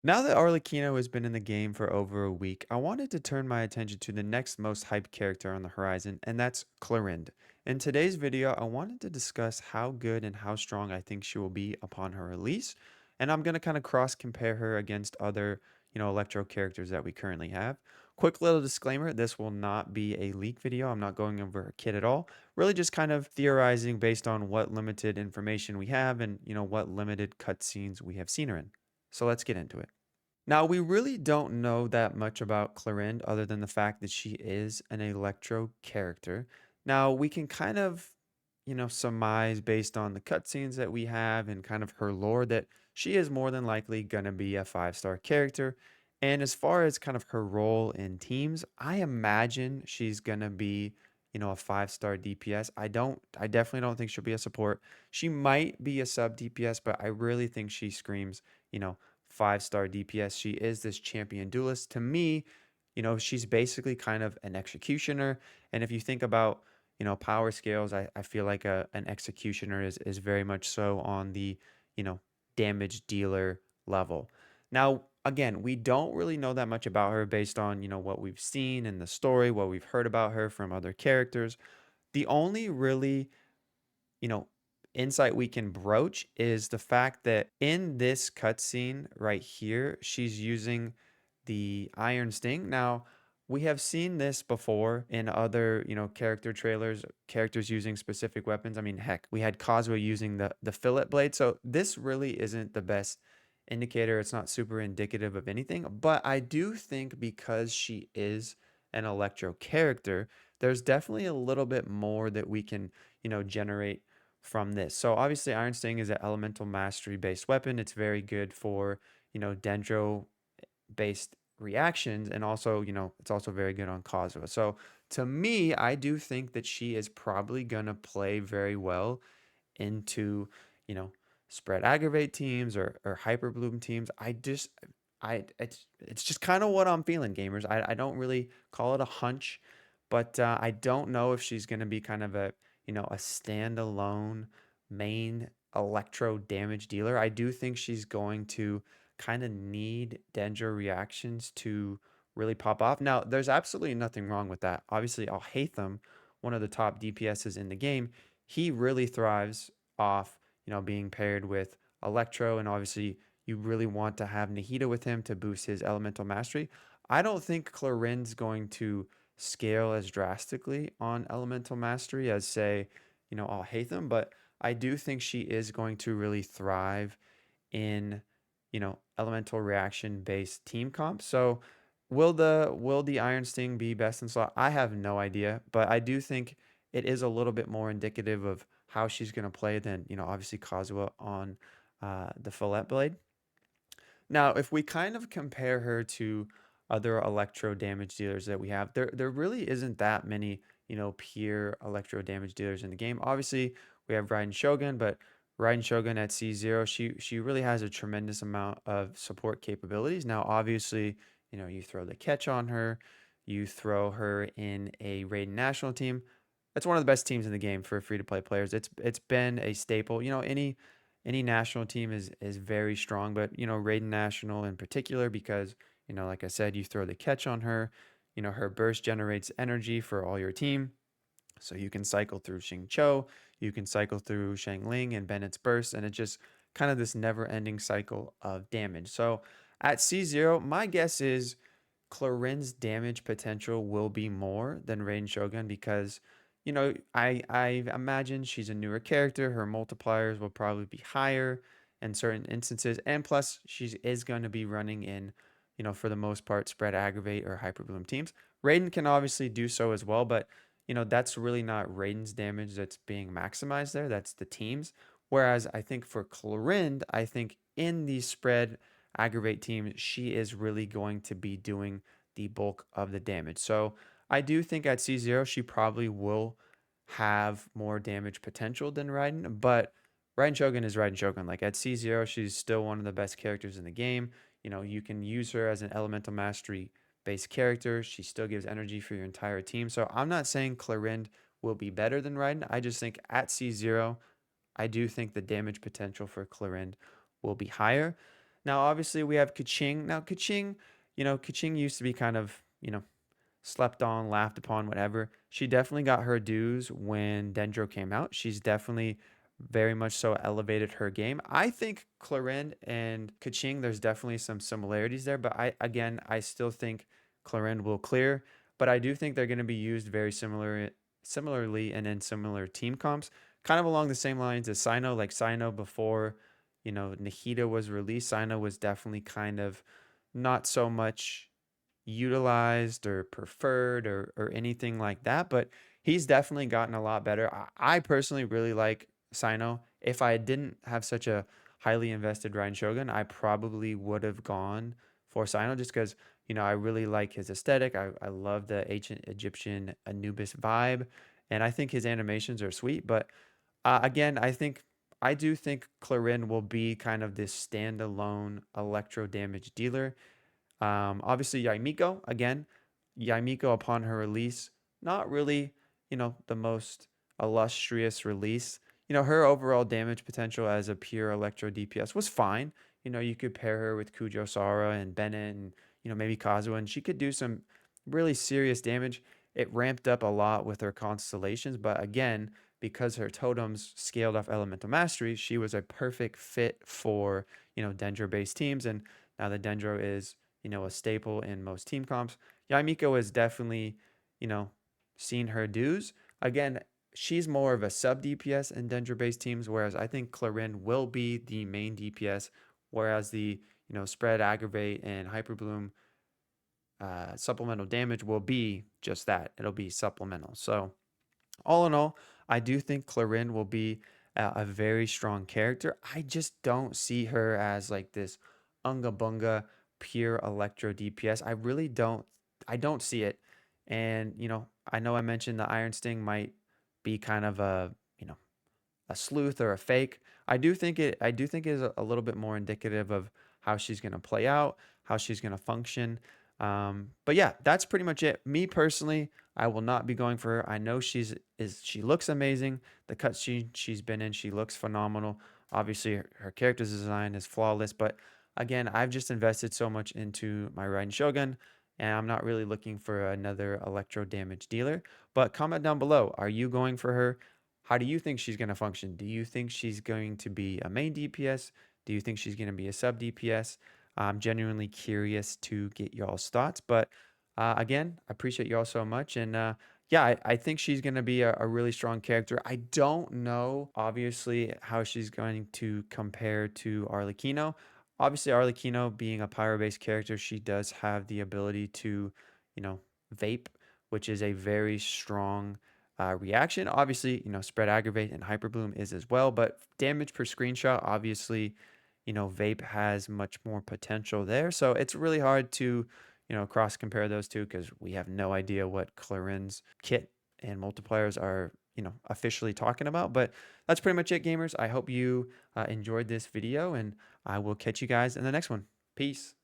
Now that Arlecchino has been in the game for over a week, I wanted to turn my attention to the next most hyped character on the horizon, and that's Clorinde. In today's video, I wanted to discuss how good and how strong I think she will be upon her release, and I'm going to kind of cross compare her against other, electro characters that we currently have. Quick little disclaimer, this will not be a leak video. I'm not going over her kit at all. Really just kind of theorizing based on what limited information we have and, what limited cutscenes we have seen her in. So let's get into it. Now, we really don't know that much about Clorinde other than the fact that she is an electro character. Now, we can kind of, surmise based on the cutscenes that we have and kind of her lore that she is more than likely going to be a five-star character. And as far as kind of her role in teams, I imagine she's going to be, a five-star DPS. I definitely don't think she'll be a support. She might be a sub DPS, but I really think she screams, five-star DPS. She is this champion duelist. To me, she's basically kind of an executioner. And if you think about, power scales, I feel like an executioner is very much so on the, you know, damage dealer level. Now, again, we don't really know that much about her based on, what we've seen in the story, what we've heard about her from other characters. The only really you know, insight we can broach is the fact that in this cutscene right here, she's using the Iron Sting. Now, we have seen this before in other, character trailers, characters using specific weapons. I mean, heck, we had Kazuha using the fillet blade. So this really isn't the best indicator. It's not super indicative of anything, but I do think because she is an electro character, there's definitely a little bit more that we can, generate from this. So obviously Iron Sting is an elemental mastery based weapon. It's very good for, dendro based reactions, and also, it's also very good on Kazuha. So to me, I do think that she is probably going to play very well into, you know, spread aggravate teams or hyper bloom teams. It's just kind of what I'm feeling, gamers. I don't really call it a hunch, but I don't know if she's going to be kind of a, a standalone main electro damage dealer. I do think she's going to kind of need Dendro reactions to really pop off. Now, there's absolutely nothing wrong with that. Obviously, Alhaitham, one of the top DPSs in the game, he really thrives off, being paired with Electro, and obviously you really want to have Nahida with him to boost his elemental mastery. I don't think Clorinde's going to scale as drastically on elemental mastery as say, Alhaitham, but I do think she is going to really thrive in, elemental reaction based team comp. So will the Iron Sting be best in slot? I have no idea, but I do think it is a little bit more indicative of how she's going to play than, obviously Kazuha on the Fillet Blade. Now, if we kind of compare her to other electro damage dealers that we have, there really isn't that many, pure electro damage dealers in the game. Obviously, we have Raiden Shogun, but Raiden Shogun at C0, she really has a tremendous amount of support capabilities. Now, obviously, you throw the catch on her, you throw her in a Raiden national team. That's one of the best teams in the game for free to play players. It's been a staple. Any national team is very strong, but Raiden National in particular because like I said, you throw the catch on her. Her burst generates energy for all your team, so you can cycle through Xing Cho, you can cycle through Shang Ling and Bennett's burst, and it's just kind of this never-ending cycle of damage. So at C0, my guess is Clorinde's damage potential will be more than Raiden Shogun because, I imagine she's a newer character. Her multipliers will probably be higher in certain instances. And plus, she is going to be running in, for the most part, spread aggravate or hyper bloom teams. Raiden can obviously do so as well, but, that's really not Raiden's damage that's being maximized there. That's the team's. Whereas I think for Clorinde, I think in the spread aggravate team, she is really going to be doing the bulk of the damage. So I do think at C0, she probably will have more damage potential than Raiden, but Raiden Shogun is Raiden Shogun. Like at C0, she's still one of the best characters in the game. You can use her as an elemental mastery based character. She still gives energy for your entire team. So I'm not saying Clorinde will be better than Raiden. I just think at C0, I do think the damage potential for Clorinde will be higher. Now, obviously, we have Kaching. Now, Kaching, Kaching used to be kind of, slept on, laughed upon, whatever. She definitely got her dues when Dendro came out. She's definitely very much so elevated her game. I think Clorinde and Kaching, there's definitely some similarities there, but I still think Clorinde will clear. But I do think they're going to be used very similarly and in similar team comps, kind of along the same lines as Sino. Like Sino before, Nahida was released, Sino was definitely kind of not so much utilized or preferred or anything like that, but he's definitely gotten a lot better. I personally really like Sino. If I didn't have such a highly invested Ryan Shogun, I probably would have gone for Sino just because, I really like his aesthetic. I love the ancient Egyptian Anubis vibe, and I think his animations are sweet. But again, I do think Clorinde will be kind of this standalone electro damage dealer. Obviously, Yaimiko, again, Yaimiko upon her release, not really, the most illustrious release. Her overall damage potential as a pure electro DPS was fine. You could pair her with Kujo Sara and Bennett and, maybe Kazuha, and she could do some really serious damage. It ramped up a lot with her constellations, but again, because her totems scaled off elemental mastery, she was a perfect fit for, Dendro based teams. And now that Dendro is a staple in most team comps. Yamiko has definitely, you know, seen her dues. Again, she's more of a sub DPS in Dendro based teams, whereas I think Clorinde will be the main DPS, whereas the, spread, aggravate, and hyperbloom supplemental damage will be just that. It'll be supplemental. So, all in all, I do think Clorinde will be a very strong character. I just don't see her as like this unga bunga pure electro DPS. I really don't. I don't see it. And I know I mentioned the Iron Sting might be kind of a sleuth or a fake. I do think it is a little bit more indicative of how she's going to play out, how she's going to function. But yeah, that's pretty much it. Me personally, I will not be going for her. I know she looks amazing. The cuts she's been in, she looks phenomenal. Obviously, her character's design is flawless. But again, I've just invested so much into my Raiden Shogun, and I'm not really looking for another electro damage dealer. But comment down below. Are you going for her? How do you think she's going to function? Do you think she's going to be a main DPS? Do you think she's going to be a sub DPS? I'm genuinely curious to get y'all's thoughts. But again, I appreciate y'all so much. And yeah, I think she's going to be a really strong character. I don't know, obviously, how she's going to compare to Arlecchino. Obviously, Arlecchino being a pyro based character, she does have the ability to, vape, which is a very strong reaction. Obviously, spread aggravate and hyperbloom is as well, but damage per screenshot, obviously, vape has much more potential there. So it's really hard to, cross compare those two because we have no idea what Clarin's kit and multipliers are, officially talking about. But that's pretty much it, gamers. I hope you enjoyed this video, and I will catch you guys in the next one. Peace.